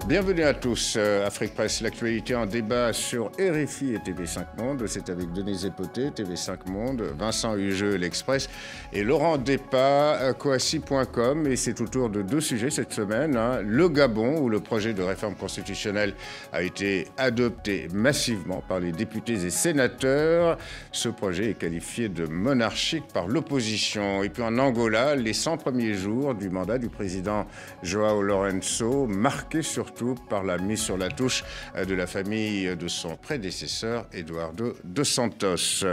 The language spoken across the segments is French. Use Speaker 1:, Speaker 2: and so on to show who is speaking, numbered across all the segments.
Speaker 1: Bienvenue à tous. Afrique Presse, l'actualité en débat sur RFI et TV5 Monde. C'est avec Denise Epoté, TV5 Monde, Vincent Hugeux, l'Express, et Laurent Despas, Coassi.com. Et c'est autour de deux sujets cette semaine. Le Gabon, où le projet de réforme constitutionnelle a été adopté massivement par les députés et sénateurs. Ce projet est qualifié de monarchique par l'opposition. Et puis en Angola, les 100 premiers jours du mandat du président João Lourenço, marqués surtout par la mise sur la touche de la famille de son prédécesseur, Eduardo dos Santos.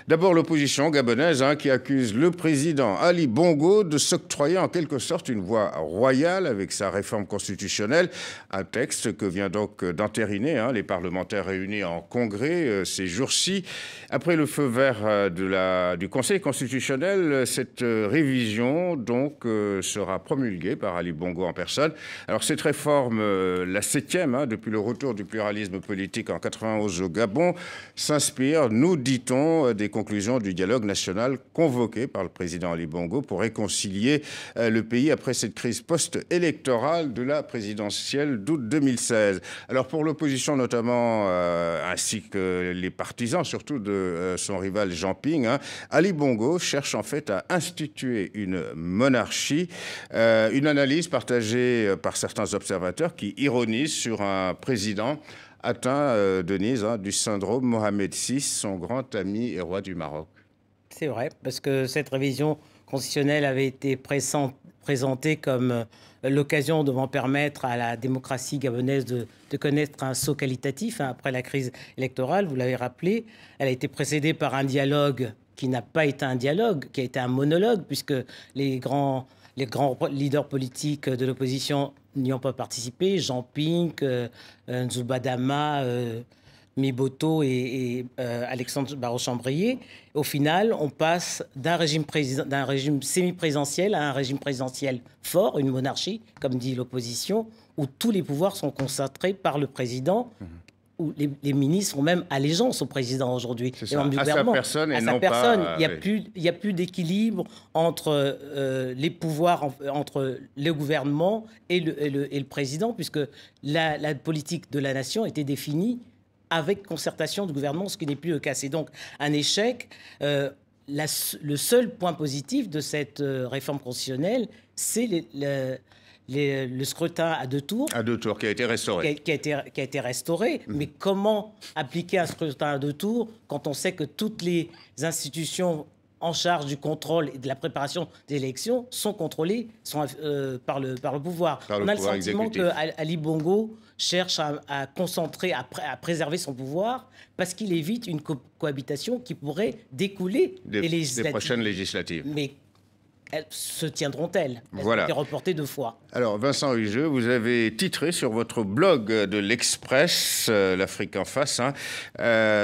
Speaker 1: D'abord, l'opposition gabonaise qui accuse le président Ali Bongo de s'octroyer en quelque sorte une voie royale avec sa réforme constitutionnelle, un texte que vient donc d'entériner les parlementaires réunis en congrès ces jours-ci. Après le feu vert du Conseil constitutionnel, cette révision donc sera promulguée par Ali Bongo en personne. Alors cette réforme, la 7e depuis le retour du pluralisme politique en 91 au Gabon, s'inspire, nous dit-on, des conclusions du dialogue national convoqué par le président Ali Bongo pour réconcilier le pays après cette crise post-électorale de la présidentielle d'août 2016. Alors pour l'opposition notamment, ainsi que les partisans surtout de son rival Jean Ping, Ali Bongo cherche en fait à instituer une monarchie, une analyse partagée par certains observateurs qui ironise sur un président atteint, Denise, du syndrome Mohamed VI, son grand ami et roi du Maroc.
Speaker 2: C'est vrai, parce que cette révision constitutionnelle avait été présentée comme l'occasion devant permettre à la démocratie gabonaise de connaître un saut qualitatif après la crise électorale. Vous l'avez rappelé, elle a été précédée par un dialogue qui n'a pas été un dialogue, qui a été un monologue, puisque les grands leaders politiques de l'opposition n'y ont pas participé. Jean Ping, Nzubadama, Miboto et Alexandre Barrot-Chambrier. Au final, on passe d'un régime semi-présidentiel à un régime présidentiel fort, une monarchie, comme dit l'opposition, où tous les pouvoirs sont concentrés par le président, où les ministres ont même allégeance au président aujourd'hui.
Speaker 1: C'est ça, à sa personne et non pas...
Speaker 2: Il n'y a plus d'équilibre entre les pouvoirs, entre le gouvernement et le président, puisque la politique de la nation était définie avec concertation du gouvernement, ce qui n'est plus le cas. C'est donc un échec. Le seul point positif de cette réforme constitutionnelle, c'est le scrutin à deux tours.
Speaker 1: À deux tours, qui a été restauré.
Speaker 2: Qui a été restauré. Mais comment appliquer un scrutin à deux tours quand on sait que toutes les institutions en charge du contrôle et de la préparation des élections sont contrôlées par le pouvoir. On a le sentiment qu'Ali Bongo cherche à concentrer, à préserver son pouvoir parce qu'il évite une cohabitation qui pourrait découler des
Speaker 1: prochaines législatives.
Speaker 2: Mais se tiendront-elles? Elles
Speaker 1: Voilà.
Speaker 2: ont été reportées 2 fois.
Speaker 1: Alors, Vincent Hugeux, vous avez titré sur votre blog de l'Express, l'Afrique en face,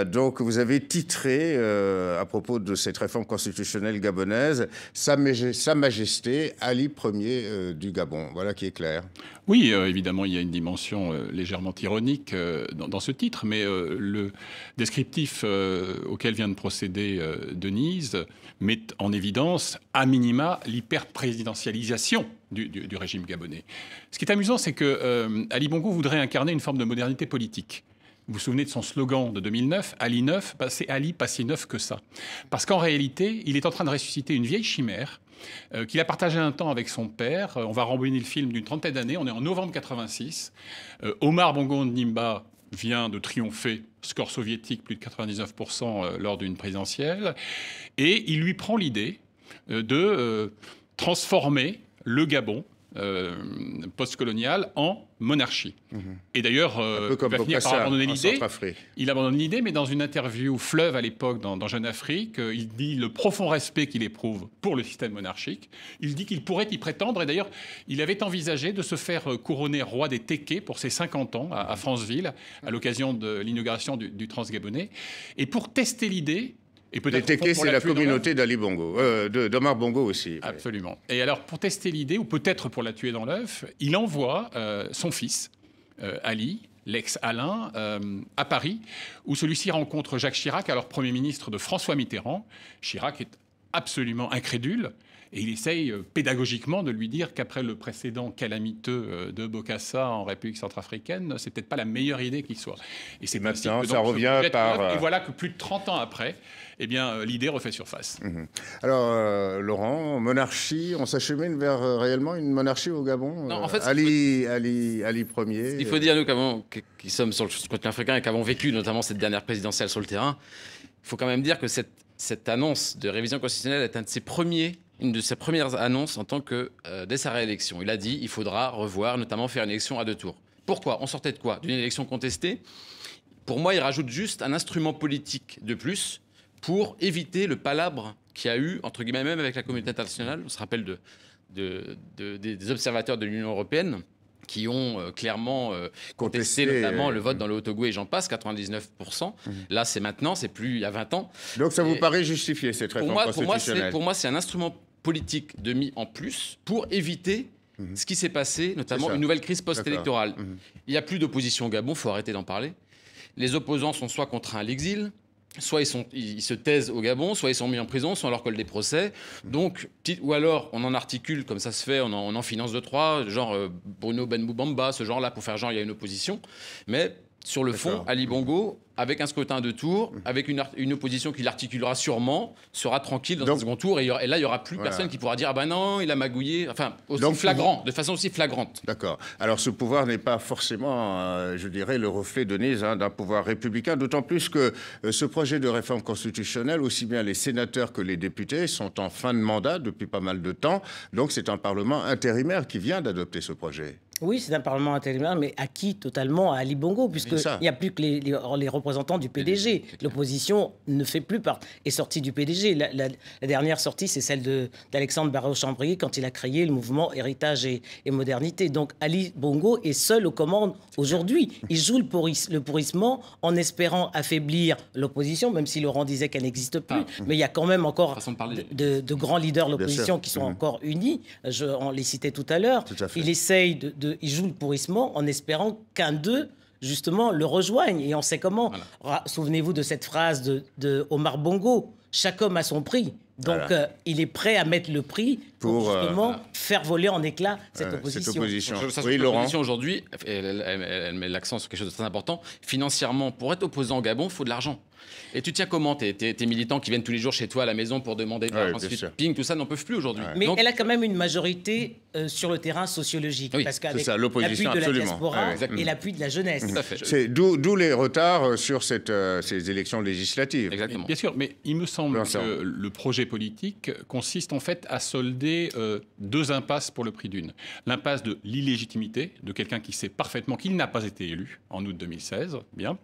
Speaker 1: donc vous avez titré, à propos de cette réforme constitutionnelle gabonaise, Sa Majesté Ali Ier du Gabon. Voilà qui est clair.
Speaker 3: Oui, évidemment, il y a une dimension légèrement ironique dans ce titre, mais le descriptif auquel vient de procéder Denise met en évidence, à minima, l'hyper-présidentialisation du régime gabonais. Ce qui est amusant, c'est que Ali Bongo voudrait incarner une forme de modernité politique. Vous vous souvenez de son slogan de 2009, Ali neuf, c'est Ali, pas si neuf que ça. Parce qu'en réalité, il est en train de ressusciter une vieille chimère qu'il a partagé un temps avec son père. On va rembobiner le film d'une trentaine d'années. On est en novembre 86. Omar Bongo Ondimba vient de triompher, score soviétique, plus de 99% lors d'une présidentielle. Et il lui prend l'idée de transformer le Gabon post-colonial en monarchie. Et d'ailleurs,
Speaker 1: un peu comme
Speaker 3: il va finir par abandonner l'idée.
Speaker 1: Il
Speaker 3: abandonne l'idée, mais dans une interview Fleuve à l'époque dans Jeune Afrique, il dit le profond respect qu'il éprouve pour le système monarchique. Il dit qu'il pourrait y prétendre. Et d'ailleurs, il avait envisagé de se faire couronner roi des Tékés pour ses 50 ans à Franceville, à l'occasion de l'inauguration du Transgabonais. Et pour tester l'idée,
Speaker 1: Les Tékés, c'est la communauté d'Ali Bongo, d'Omar Bongo aussi.
Speaker 3: Absolument. Et alors, pour tester l'idée, ou peut-être pour la tuer dans l'œuf, il envoie son fils, Ali, l'ex-Alain, à Paris, où celui-ci rencontre Jacques Chirac, alors Premier ministre de François Mitterrand. Chirac est absolument incrédule. Et il essaye pédagogiquement de lui dire qu'après le précédent calamiteux de Bokassa en République centrafricaine, c'est peut-être pas la meilleure idée qui soit. Et c'est
Speaker 1: maintenant, ça revient par...
Speaker 3: Et voilà que plus de 30 ans après, eh bien, l'idée refait surface.
Speaker 1: Alors, Laurent, monarchie, on s'achemine vers réellement une monarchie au Gabon.
Speaker 4: Non, en fait,
Speaker 1: Ali Ier.
Speaker 4: Il faut dire, nous qui sommes sur le continent africain et qui avons vécu notamment cette dernière présidentielle sur le terrain, il faut quand même dire que cette annonce de révision constitutionnelle est une de ses premières annonces en tant que dès sa réélection. Il a dit il faudra revoir, notamment faire une élection à 2 tours. Pourquoi? On sortait de quoi? D'une élection contestée. Pour moi, il rajoute juste un instrument politique de plus pour éviter le palabre qu'il y a eu, entre guillemets, même avec la communauté internationale. On se rappelle des observateurs de l'Union européenne qui ont clairement contesté notamment le vote dans le Haut-Ogooué et j'en passe, 99%. Là, c'est maintenant, c'est plus il y a 20 ans.
Speaker 1: Donc ça vous paraît justifié, cette réforme constitutionnelle?
Speaker 4: Pour moi, c'est un instrument politique de mis en plus pour éviter ce qui s'est passé, notamment une nouvelle crise post-électorale. Il n'y a plus d'opposition au Gabon, il faut arrêter d'en parler. Les opposants sont soit contraints à l'exil, soit ils se taisent au Gabon, soit ils sont mis en prison, soit on leur colle des procès. Donc, ou alors on en articule, comme ça se fait, on en finance 2-3, genre Bruno Benmoubamba, ce genre-là, pour faire genre il y a une opposition. Mais sur le fond, Ali Bongo, avec un scrutin de tour, avec une opposition qui l'articulera sûrement, sera tranquille dans un second tour. Et là, il n'y aura plus personne qui pourra dire « Ah ben non, il a magouillé ». Enfin, de façon aussi flagrante.
Speaker 1: D'accord. Alors, ce pouvoir n'est pas forcément, je dirais, le reflet, Denise, d'un pouvoir républicain, d'autant plus que ce projet de réforme constitutionnelle, aussi bien les sénateurs que les députés, sont en fin de mandat depuis pas mal de temps. Donc, c'est un Parlement intérimaire qui vient d'adopter ce projet.
Speaker 2: Oui, c'est un Parlement intérimaire, mais acquis totalement à Ali Bongo, puisqu'il n'y a plus que les représentants du PDG. L'opposition ne fait plus est sortie du PDG. La dernière sortie, c'est celle d'Alexandre Barreau-Chambrier quand il a créé le mouvement Héritage et Modernité. Donc Ali Bongo est seul aux commandes aujourd'hui. Il joue le pourrissement en espérant affaiblir l'opposition, même si Laurent disait qu'elle n'existe plus. Mais il y a quand même encore de grands leaders de l'opposition qui sont encore unis. On les citait tout à l'heure. Il essaye il joue le pourrissement en espérant qu'un d'eux, justement, le rejoigne. Et on sait comment. Voilà. Souvenez-vous de cette phrase de Omar Bongo, « Chaque homme a son prix ». Donc, il est prêt à mettre le prix pour justement faire voler en éclats cette opposition.
Speaker 4: L'opposition aujourd'hui, elle met l'accent sur quelque chose de très important. Financièrement, pour être opposant au Gabon, il faut de l'argent. Et tu tiens comment tes militants qui viennent tous les jours chez toi à la maison pour demander de l'argent, ping, tout ça n'en peuvent plus aujourd'hui.
Speaker 2: Mais elle a quand même une majorité sur le terrain sociologique. Parce qu'avec l'appui de la diaspora et l'appui de la jeunesse.
Speaker 1: C'est d'où les retards sur ces élections législatives.
Speaker 3: Exactement. Bien sûr, mais il me semble que le projet politique consiste en fait à solder 2 impasses pour le prix d'une. L'impasse de l'illégitimité de quelqu'un qui sait parfaitement qu'il n'a pas été élu en août 2016. Bien.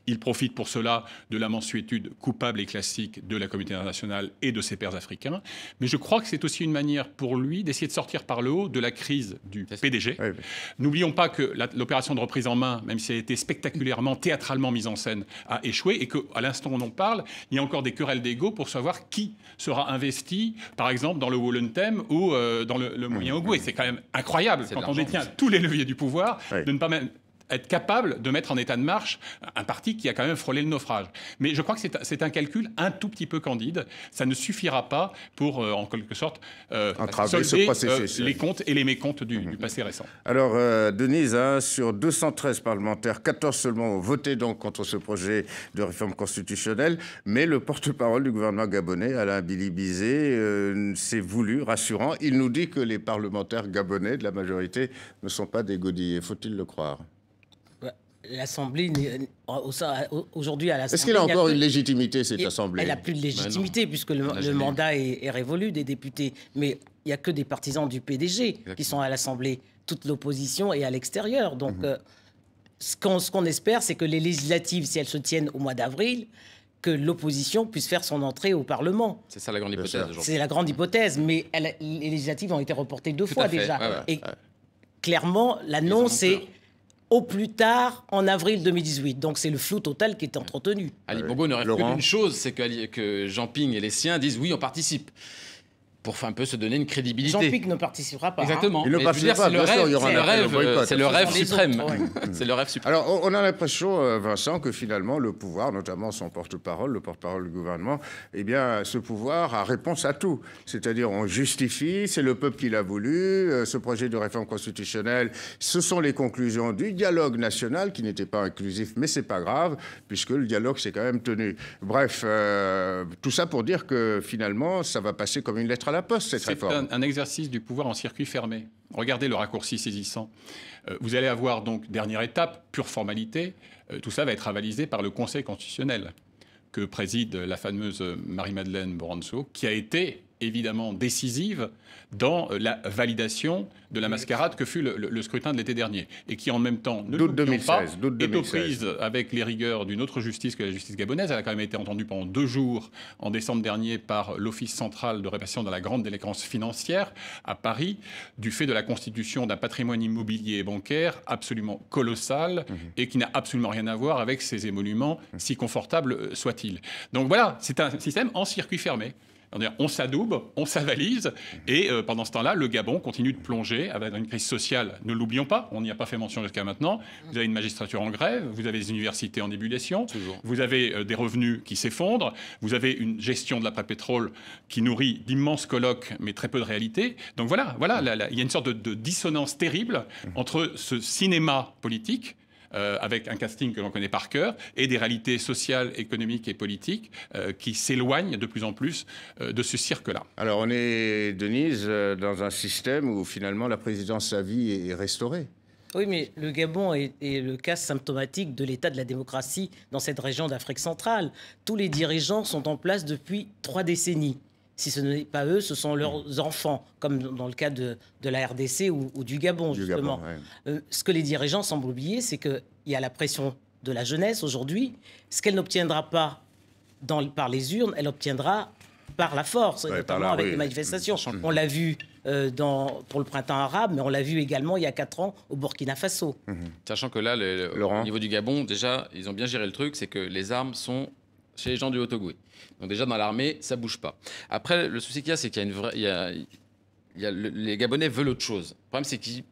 Speaker 3: Il profite pour cela de la mansuétude coupable et classique de la communauté internationale et de ses pairs africains. Mais je crois que c'est aussi une manière pour lui d'essayer de sortir par le haut de la crise du PDG. N'oublions pas que l'opération de reprise en main, même si elle a été spectaculairement, théâtralement mise en scène, a échoué et qu'à l'instant où on en parle, il y a encore des querelles d'ego pour savoir qui sera investi, par exemple, dans le Wollentem ou dans le Moyen-Ogooué. C'est quand même incroyable, quand on détient tous les leviers du pouvoir, de ne pas même être capable de mettre en état de marche un parti qui a quand même frôlé le naufrage. Mais je crois que c'est un calcul un tout petit peu candide. Ça ne suffira pas pour, en quelque sorte, solder les comptes et les mécomptes du passé récent.
Speaker 1: Alors, Denise, sur 213 parlementaires, 14 seulement ont voté donc contre ce projet de réforme constitutionnelle, mais le porte-parole du gouvernement gabonais, Alain Billy Bizet, s'est voulu rassurant. Il nous dit que les parlementaires gabonais de la majorité ne sont pas des godilles. Faut-il le croire?
Speaker 2: L'Assemblée, aujourd'hui à l'Assemblée...
Speaker 1: Est-ce qu'il a encore une légitimité, cette Assemblée?
Speaker 2: Elle n'a plus de légitimité, puisque le mandat est révolu des députés. Mais il n'y a que des partisans du PDG qui sont à l'Assemblée. Toute l'opposition est à l'extérieur. Donc, ce qu'on espère, c'est que les législatives, si elles se tiennent au mois d'avril, que l'opposition puisse faire son entrée au Parlement.
Speaker 4: C'est ça la grande hypothèse aujourd'hui.
Speaker 2: C'est la grande hypothèse, mais les législatives ont été reportées 2 fois déjà. Et clairement, l'annonce, c'est... au plus tard en avril 2018. Donc c'est le flou total qui est entretenu.
Speaker 4: Ali Bongo ne rêve que d'une chose, c'est que Jean Ping et les siens disent oui, on participe. pour un peu se donner une crédibilité.
Speaker 2: Jean-Pic ne participera pas.
Speaker 4: Exactement.
Speaker 1: Il ne participera pas, bien sûr, il y aura
Speaker 4: c'est le rêve suprême. C'est le rêve suprême.
Speaker 1: Alors, on a l'impression, Vincent, que finalement, le pouvoir, notamment son porte-parole, le porte-parole du gouvernement, eh bien, ce pouvoir a réponse à tout. C'est-à-dire, on justifie, c'est le peuple qui l'a voulu, ce projet de réforme constitutionnelle, ce sont les conclusions du dialogue national, qui n'était pas inclusif, mais c'est pas grave, puisque le dialogue s'est quand même tenu. Bref, tout ça pour dire que finalement, ça va passer comme une lettre à la poste, cette réforme.
Speaker 3: C'est un exercice du pouvoir en circuit fermé. Regardez le raccourci saisissant. Vous allez avoir donc, dernière étape, pure formalité, tout ça va être avalisé par le Conseil constitutionnel, que préside la fameuse Marie-Madeleine Morançon, qui a été évidemment décisive dans la validation de la mascarade que fut le scrutin de l'été dernier, et qui en même temps, ne l'oublions pas, est aux prises avec les rigueurs d'une autre justice que la justice gabonaise. Elle a quand même été entendue pendant 2 jours en décembre dernier par l'Office central de répression de la grande délinquance financière à Paris, du fait de la constitution d'un patrimoine immobilier et bancaire absolument colossal et qui n'a absolument rien à voir avec ces émoluments, si confortables soient-ils. Donc voilà, c'est un système en circuit fermé. On s'adoube, on s'avalise, et pendant ce temps-là, le Gabon continue de plonger avec une crise sociale. Ne l'oublions pas, on n'y a pas fait mention jusqu'à maintenant. Vous avez une magistrature en grève, vous avez des universités en ébullition, vous avez des revenus qui s'effondrent, vous avez une gestion de l'après-pétrole qui nourrit d'immenses colloques, mais très peu de réalité. Donc voilà, il y a une sorte de dissonance terrible entre ce cinéma politique, avec un casting que l'on connaît par cœur, et des réalités sociales, économiques et politiques qui s'éloignent de plus en plus de ce cirque-là.
Speaker 1: Alors on est, Denise, dans un système où finalement la présidence à vie est restaurée.
Speaker 2: Oui, mais le Gabon est le cas symptomatique de l'état de la démocratie dans cette région d'Afrique centrale. Tous les dirigeants sont en place depuis 3 décennies. Si ce n'est pas eux, ce sont leurs enfants, comme dans le cas de la RDC ou du Gabon, justement. Ce que les dirigeants semblent oublier, c'est qu'il y a la pression de la jeunesse aujourd'hui. Ce qu'elle n'obtiendra pas par les urnes, elle obtiendra par la force, notamment avec les manifestations. On l'a vu pour le printemps arabe, mais on l'a vu également il y a 4 ans au Burkina Faso.
Speaker 4: Sachant que là, au niveau du Gabon, déjà, ils ont bien géré le truc, c'est que les armes sont chez les gens du Haut-Ogooué. Donc déjà, dans l'armée, ça ne bouge pas. Après, le souci qu'il y a, c'est qu'il y a les Gabonais veulent autre chose. Le problème, c'est qu'il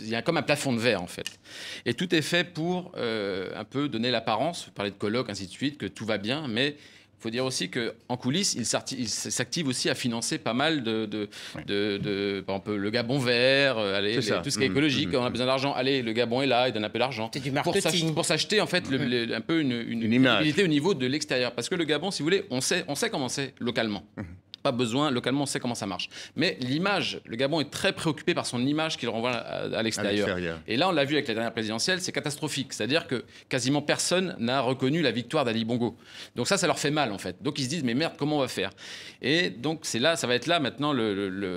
Speaker 4: y a comme un plafond de verre, en fait. Et tout est fait pour un peu donner l'apparence, parler de colloques, ainsi de suite, que tout va bien, mais il faut dire aussi qu'en coulisses, il s'active aussi à financer pas mal par exemple, le Gabon vert, tout ce qui est écologique. On a besoin d'argent. Allez, le Gabon est là, il donne un peu d'argent.
Speaker 2: C'est du marketing.
Speaker 4: Pour s'acheter, en fait, un peu une visibilité au niveau de l'extérieur. Parce que le Gabon, si vous voulez, on sait comment c'est localement. Pas besoin, localement, on sait comment ça marche. Mais l'image, le Gabon est très préoccupé par son image qu'il renvoie à l'extérieur. Et là, on l'a vu avec la dernière présidentielle, c'est catastrophique. C'est-à-dire que quasiment personne n'a reconnu la victoire d'Ali Bongo. Donc ça leur fait mal, en fait. Donc ils se disent, mais merde, comment on va faire? Et donc c'est là, ça va être là maintenant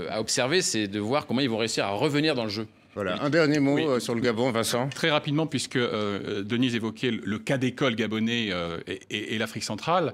Speaker 4: à observer, c'est de voir comment ils vont réussir à revenir dans le jeu.
Speaker 1: Voilà, un dernier mot sur le Gabon, Vincent.
Speaker 3: Très rapidement, puisque Denise évoquait le cas d'école gabonais et l'Afrique centrale,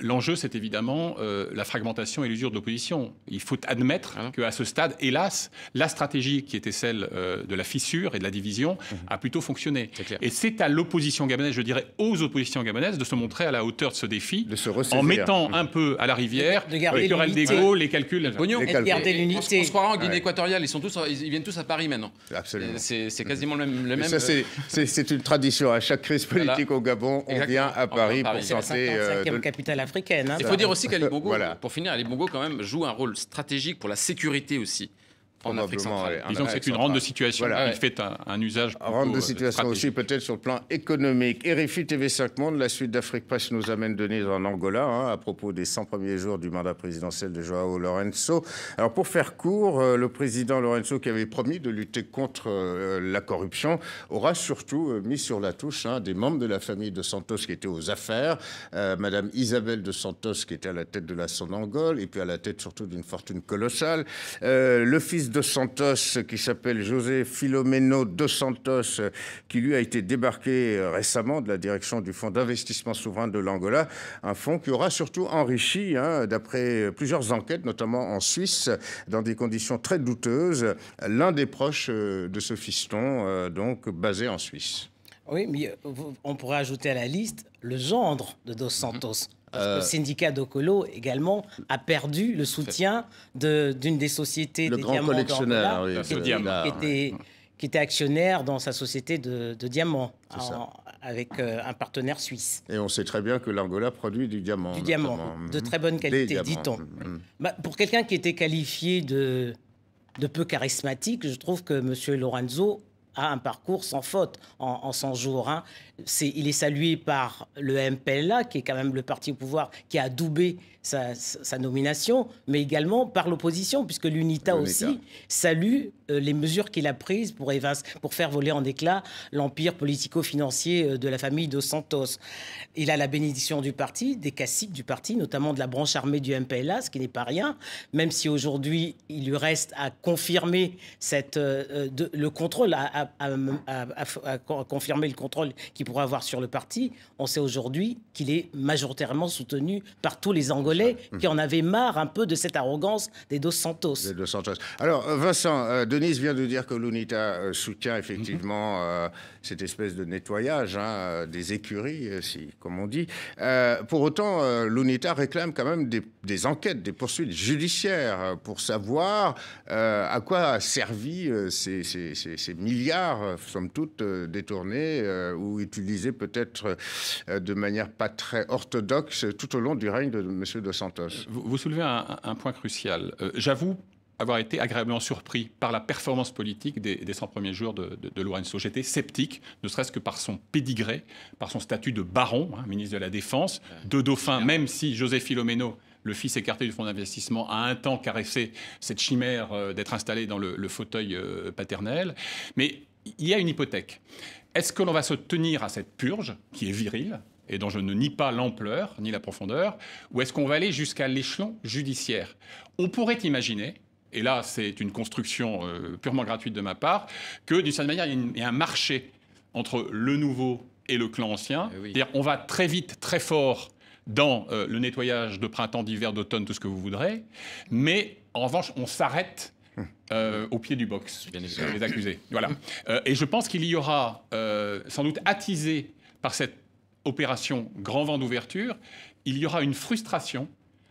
Speaker 3: l'enjeu, c'est évidemment la fragmentation et l'usure de l'opposition. Il faut admettre qu'à ce stade, hélas, la stratégie qui était celle de la fissure et de la division a plutôt fonctionné. Et c'est à l'opposition gabonaise, je dirais aux oppositions gabonaises, de se montrer à la hauteur de ce défi, en mettant un peu à la rivière les querelles d'ego, les calculs.
Speaker 2: De garder l'unité.
Speaker 4: On se croira en Guinée équatoriale, ils viennent tous à Paris maintenant.
Speaker 1: Absolument.
Speaker 4: C'est quasiment le même.
Speaker 1: Ça, c'est une tradition. À chaque crise politique au Gabon, on vient à Paris pour tenter.
Speaker 2: C'est la 55e capitale africaine.
Speaker 4: Il faut dire aussi qu'Ali Bongo, pour finir, Ali Bongo quand même joue un rôle stratégique pour la sécurité aussi. En Afrique centrale.
Speaker 3: Disons que c'est une rente de situation. Il fait un usage.
Speaker 1: Rente de situation aussi, peut-être sur le plan économique. RFI TV5 Monde, la suite d'Afrique Presse nous amène Denise en Angola, à propos des 100 premiers jours du mandat présidentiel de João Lourenço. Alors, pour faire court, le président Lourenço, qui avait promis de lutter contre la corruption, aura surtout mis sur la touche des membres de la famille de Santos qui étaient aux affaires. Madame Isabelle de Santos, qui était à la tête de la Sonangol, et puis à la tête surtout d'une fortune colossale. Le fils de Santos, qui s'appelle José Filomeno dos Santos, qui lui a été débarqué récemment de la direction du Fonds d'investissement souverain de l'Angola, un fonds qui aura surtout enrichi, d'après plusieurs enquêtes, notamment en Suisse, dans des conditions très douteuses, l'un des proches de ce fiston, donc basé en Suisse.
Speaker 2: Oui, mais on pourrait ajouter à la liste le gendre de Dos Santos. Parce que le syndicat d'Okolo également a perdu le soutien d'une des sociétés
Speaker 1: le
Speaker 2: des
Speaker 1: grand
Speaker 2: diamants
Speaker 1: collectionneur,
Speaker 2: qui était actionnaire dans sa société de diamants,
Speaker 1: ça.
Speaker 2: avec un partenaire suisse.
Speaker 1: Et on sait très bien que l'Angola produit du diamant.
Speaker 2: Du diamant, de très bonne qualité, dit-on. Bah, pour quelqu'un qui était qualifié de peu charismatique, je trouve que M. Lorenzo a un parcours sans faute en 100 jours. Hein. Il est salué par le MPLA, qui est quand même le parti au pouvoir, qui a adoubé sa nomination, mais également par l'opposition, puisque l'UNITA aussi salue les mesures qu'il a prises pour faire voler en éclats l'empire politico-financier de la famille Dos Santos. Il a la bénédiction du parti, des caciques du parti, notamment de la branche armée du MPLA, ce qui n'est pas rien, même si aujourd'hui il lui reste à confirmer le contrôle, à confirmer le contrôle qu'il pourra avoir sur le parti. On sait aujourd'hui qu'il est majoritairement soutenu par tous les Angolais qui en avaient marre un peu de cette arrogance des Dos Santos.
Speaker 1: Alors, Vincent, Denise vient de dire que l'UNITA soutient effectivement cette espèce de nettoyage des écuries, comme on dit. Pour autant, l'UNITA réclame quand même des enquêtes, des poursuites judiciaires pour savoir à quoi a servi ces milliards, somme toute, détournés ou utilisés peut-être de manière pas très orthodoxe tout au long du règne de M. Dos Santos.
Speaker 3: Vous soulevez un point crucial. J'avoue avoir été agréablement surpris par la performance politique des 100 premiers jours de Lourenço. J'étais sceptique, ne serait-ce que par son pédigré, par son statut de baron, ministre de la Défense, de dauphin, même si José Filomeno, le fils écarté du fonds d'investissement, a un temps caressé cette chimère d'être installé dans le fauteuil paternel. Mais il y a une hypothèque. Est-ce que l'on va se tenir à cette purge, qui est virile, et dont je ne nie pas l'ampleur ni la profondeur, ou est-ce qu'on va aller jusqu'à l'échelon judiciaire? On pourrait imaginer, et là c'est une construction purement gratuite de ma part, que d'une certaine manière il y a un marché entre le nouveau et le clan ancien. Oui. C'est-à-dire on va très vite, très fort dans le nettoyage de printemps, d'hiver, d'automne, tout ce que vous voudrez, mais en revanche on s'arrête au pied du box, les accusés. Voilà. Et je pense qu'il y aura, sans doute attisé par cette opération grand vent d'ouverture, il y aura une frustration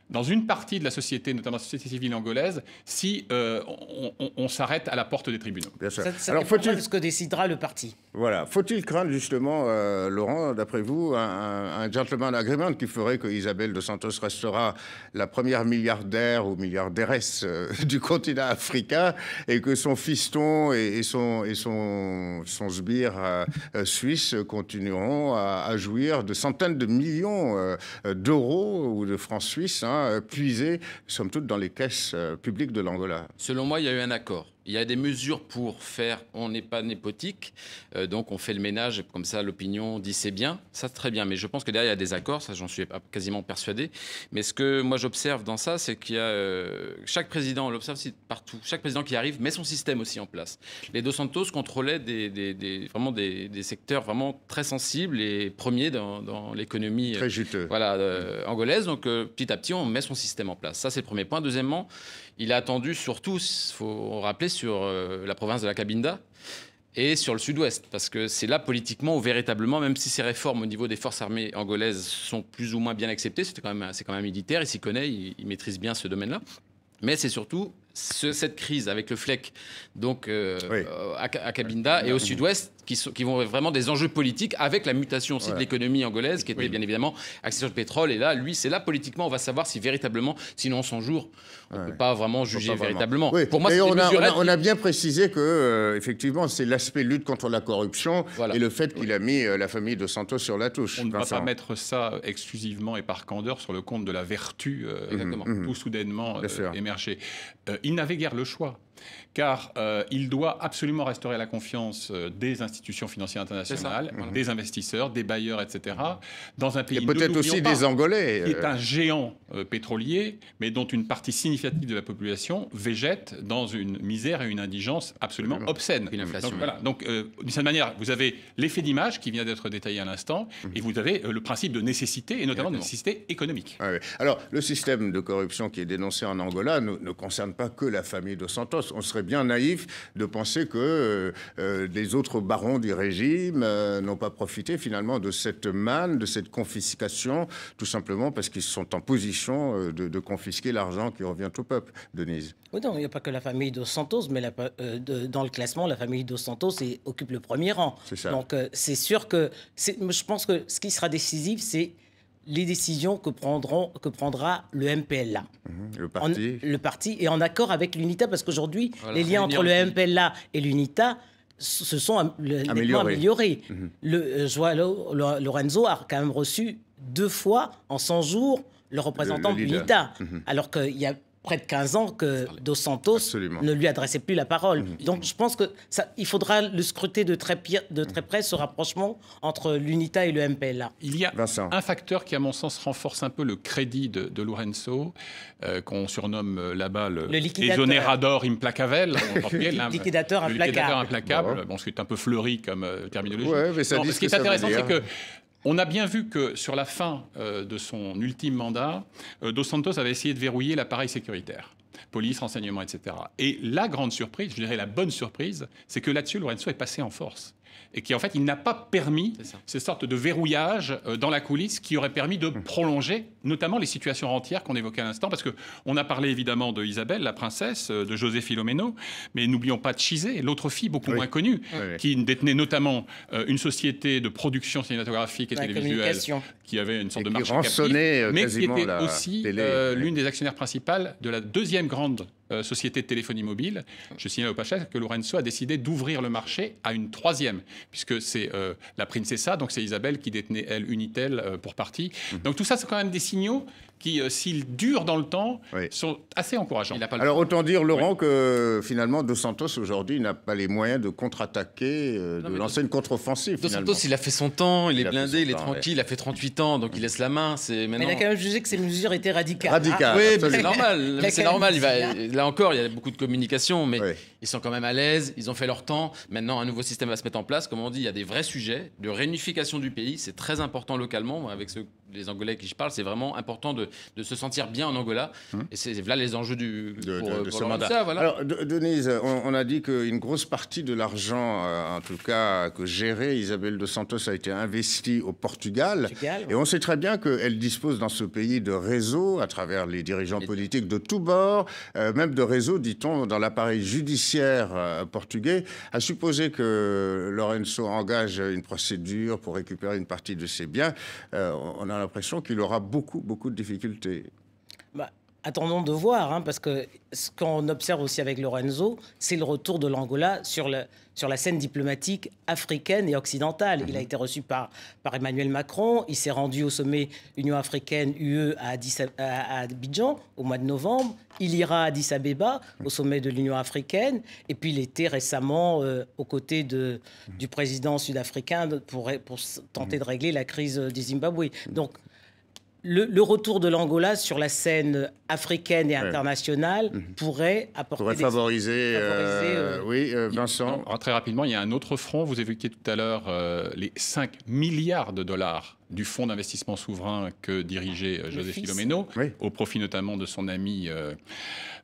Speaker 3: dans une partie de la société, notamment la société civile angolaise, si on s'arrête à la porte des tribunaux.
Speaker 1: Bien sûr.
Speaker 2: Ça Alors, faut-il de ce que décidera le parti?
Speaker 1: Voilà. Faut-il craindre justement, Laurent, d'après vous, un gentleman agreement qui ferait que Isabel Dos Santos restera la première milliardaire ou milliardairesse du continent africain et que son fiston et son sbire suisse continueront à jouir de centaines de millions d'euros ou de francs suisses puisés, somme toute, dans les caisses publiques de l'Angola?
Speaker 4: Selon moi, il y a eu un accord. Il y a des mesures pour faire, on n'est pas népotique, donc on fait le ménage, comme ça l'opinion dit c'est bien, ça très bien, mais je pense que derrière il y a des accords, ça j'en suis quasiment persuadé, mais ce que moi j'observe dans ça, c'est qu'il y a, chaque président, on l'observe aussi partout, chaque président qui arrive met son système aussi en place. Les Dos Santos contrôlaient vraiment des secteurs vraiment très sensibles et premiers dans l'économie
Speaker 1: très juteux.
Speaker 4: Angolaise, donc petit à petit on met son système en place. Ça c'est le premier point. Deuxièmement, il a attendu surtout, il faut rappeler, sur la province de la Cabinda et sur le sud-ouest, parce que c'est là politiquement où véritablement, même si ces réformes au niveau des forces armées angolaises sont plus ou moins bien acceptées, c'est quand même militaire, il s'y connaît, il maîtrise bien ce domaine-là, mais c'est surtout cette crise avec le FLEC donc à Cabinda et au sud-ouest qui vont vraiment des enjeux politiques avec la mutation aussi de l'économie angolaise qui était bien évidemment axée sur le pétrole. Et là, c'est là politiquement on va savoir si véritablement, sinon 100 jours, on ne peut pas vraiment juger véritablement.
Speaker 1: Oui.
Speaker 4: Pour moi,
Speaker 1: et on a bien précisé que effectivement c'est l'aspect lutte contre la corruption et le fait qu'il a mis la famille de Santos sur la touche.
Speaker 3: On ne va pas mettre ça exclusivement et par candeur sur le compte de la vertu tout soudainement émerger. Il n'avait guère le choix, car il doit absolument restaurer la confiance des institutions financières internationales, des investisseurs, des bailleurs, etc. Dans un pays,
Speaker 1: et peut-être aussi des Angolais,
Speaker 3: qui est un géant pétrolier, mais dont une partie significative de la population végète dans une misère et une indigence absolument obscène.
Speaker 4: Une inflation.
Speaker 3: Donc d'une certaine manière, vous avez l'effet d'image qui vient d'être détaillé à l'instant, et vous avez le principe de nécessité, et notamment de nécessité économique.
Speaker 1: Alors, le système de corruption qui est dénoncé en Angola ne concerne pas que la famille de Santos. On serait bien naïf de penser que les autres barons du régime n'ont pas profité finalement de cette manne, de cette confiscation, tout simplement parce qu'ils sont en position de confisquer l'argent qui revient au peuple, Denise.
Speaker 2: Oui, non, il n'y a pas que la famille Dos Santos, mais dans le classement, la famille Dos Santos occupe le premier rang.
Speaker 1: C'est ça.
Speaker 2: Donc, c'est sûr que... Je pense que ce qui sera décisif, c'est les décisions que prendra le MPLA. Le parti est en accord avec l'UNITA, parce qu'aujourd'hui, les liens entre le MPLA et l'UNITA se sont améliorés. João Lourenço a quand même reçu 2 fois en 100 jours le représentant de l'UNITA, alors qu'il y a près de 15 ans que Dos Santos ne lui adressait plus la parole. Donc je pense qu'il faudra le scruter de très près, ce rapprochement entre l'UNITA et le MPLA.
Speaker 3: Il y a un facteur qui, à mon sens, renforce un peu le crédit de Lourenço, qu'on surnomme là-bas le exonerador implacavel.
Speaker 2: Liquidateur implacable.
Speaker 3: Liquidateur implacable, bon, ce qui est un peu fleuri comme terminologie.
Speaker 1: Ouais, mais ça dit
Speaker 3: ce qui est intéressant, c'est que on a bien vu que sur la fin de son ultime mandat, Dos Santos avait essayé de verrouiller l'appareil sécuritaire, police, renseignement, etc. Et la grande surprise, je dirais la bonne surprise, c'est que là-dessus, Lourenço est passé en force. Et qu'en fait, il n'a pas permis ces sortes de verrouillages dans la coulisse qui auraient permis de prolonger, notamment les situations rentières qu'on évoquait à l'instant, parce qu'on a parlé évidemment de Isabelle, la princesse, de José Filomeno, mais n'oublions pas de Chizé, l'autre fille beaucoup moins connue, qui détenait notamment une société de production cinématographique et télévisuelle, qui avait une sorte de marché captif, mais qui était aussi l'une des actionnaires principales de la deuxième grande société de téléphonie mobile. Je signale au passage que Lourenço a décidé d'ouvrir le marché à une 3e, puisque c'est la Princesa, donc c'est Isabelle qui détenait, elle, Unitel pour partie. Donc tout ça, c'est quand même des signaux qui, s'ils durent dans le temps, sont assez encourageants.
Speaker 1: Alors autant dire, Laurent, que finalement, Dos Santos, aujourd'hui, n'a pas les moyens de contre-attaquer, de lancer une contre-offensive.
Speaker 4: Dos Santos, il a fait son temps, il est blindé, il est tranquille, il a fait 38 ans, donc il laisse la main. Maintenant...
Speaker 2: Mais il a quand même jugé que ces mesures étaient radicales.
Speaker 4: Oui, c'est normal. C'est normal. Là encore, il y a beaucoup de communication, mais ils sont quand même à l'aise, ils ont fait leur temps. Maintenant, un nouveau système va se mettre en place. Comme on dit, il y a des vrais sujets de réunification du pays. C'est très important localement. Moi, avec les Angolais avec qui je parle, c'est vraiment important de se sentir bien en Angola. Et c'est là les enjeux de ce mandat.
Speaker 1: Alors, Denise, on a dit qu'une grosse partie de l'argent, en tout cas, que gérait Isabelle Dos Santos a été investie au Portugal. Et on sait très bien qu'elle dispose dans ce pays de réseaux, à travers les dirigeants politiques de tous bords, même de réseaux, dit-on, dans l'appareil judiciaire portugais. À supposer que Lourenço engage une procédure pour récupérer une partie de ses biens, on a l'impression qu'il aura beaucoup de difficultés.
Speaker 2: Attendons de voir, parce que ce qu'on observe aussi avec Lourenço, c'est le retour de l'Angola sur la scène diplomatique africaine et occidentale. Il a été reçu par Emmanuel Macron, il s'est rendu au sommet Union africaine-UE à Abidjan au mois de novembre, il ira à Addis Abeba au sommet de l'Union africaine, et puis il était récemment aux côtés du président sud-africain pour tenter de régler la crise du Zimbabwe. Donc, le retour de l'Angola sur la scène africaine et internationale pourrait
Speaker 1: favoriser. Oui, Vincent.
Speaker 3: Très rapidement, il y a un autre front. Vous évoquiez tout à l'heure les 5 milliards de dollars du fonds d'investissement souverain que dirigeait José Filomeno, au profit notamment de son ami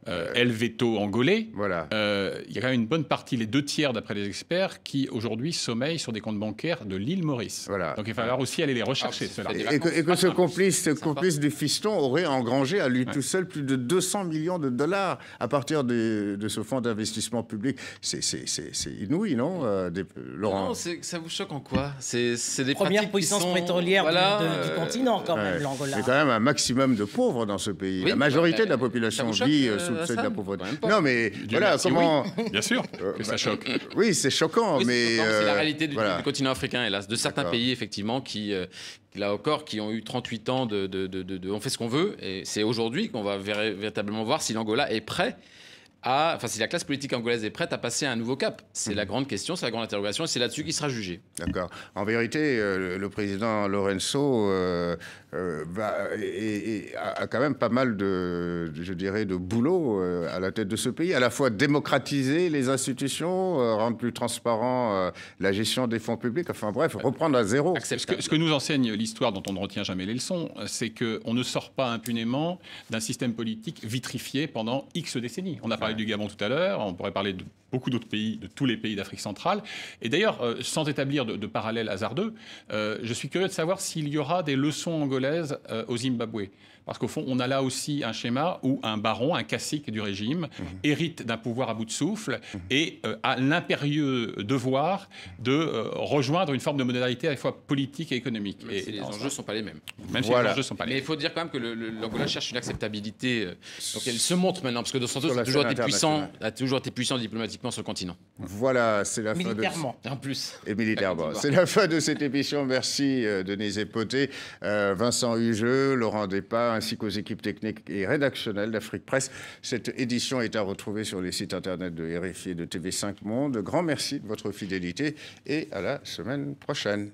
Speaker 3: Helveto angolais. Il y a quand même une bonne partie, les 2/3 d'après les experts, qui aujourd'hui sommeillent sur des comptes bancaires de l'île Maurice. Donc il va falloir aussi aller les rechercher.
Speaker 1: Et que ce complice du fiston aurait engrangé à lui tout seul plus de 200 millions de dollars à partir de ce fonds d'investissement public. C'est inouï, non, Laurent?
Speaker 4: Non, ça vous choque en quoi? C'est des
Speaker 2: premières puissances pétrolières du continent, quand même, l'Angola.
Speaker 1: Il y a quand même un maximum de pauvres dans ce pays. La majorité de la population vit sous le seuil de la pauvreté. Non, mais voilà, comment...
Speaker 3: Bien sûr que ça choque.
Speaker 1: Oui, c'est choquant, mais...
Speaker 4: C'est la réalité du continent africain, hélas. De certains pays, effectivement, qui là encore, qui ont eu 38 ans on fait ce qu'on veut. Et c'est aujourd'hui qu'on va véritablement voir si l'Angola est prêt si la classe politique angolaise est prête à passer à un nouveau cap. C'est la grande question, c'est la grande interrogation, et c'est là-dessus qu'il sera jugé.
Speaker 1: D'accord. En vérité, le président Lourenço a quand même pas mal de boulot à la tête de ce pays. À la fois démocratiser les institutions, rendre plus transparent la gestion des fonds publics. Enfin bref, reprendre à zéro.
Speaker 3: Ce que nous enseigne l'histoire, dont on ne retient jamais les leçons, c'est qu'on ne sort pas impunément d'un système politique vitrifié pendant X décennies. On a parlé parlé du Gabon tout à l'heure, on pourrait parler de beaucoup d'autres pays, de tous les pays d'Afrique centrale. Et d'ailleurs, sans établir de parallèle hasardeux, je suis curieux de savoir s'il y aura des leçons angolaises au Zimbabwe. Parce qu'au fond, on a là aussi un schéma où un baron, un cacique du régime, hérite d'un pouvoir à bout de souffle et a l'impérieux devoir de rejoindre une forme de modernité à la fois politique et économique.
Speaker 4: Même si les enjeux ne sont pas les mêmes.
Speaker 3: Même si les enjeux ne sont pas les mêmes.
Speaker 4: Mais il faut dire quand même que l'Angola cherche une acceptabilité. Donc elle se montre maintenant, parce que Dos Santos a toujours été puissant diplomatiquement sur le continent.
Speaker 1: Voilà, c'est la fin de...
Speaker 2: Militairement.
Speaker 4: En plus.
Speaker 1: Et militairement. C'est la fin de cette émission. Merci Denise Epoté, Vincent Hugeux, Laurent Despas, ainsi qu'aux équipes techniques et rédactionnelles d'Afrique Presse. Cette édition est à retrouver sur les sites internet de RFI et de TV5 Monde. Grand merci de votre fidélité et à la semaine prochaine.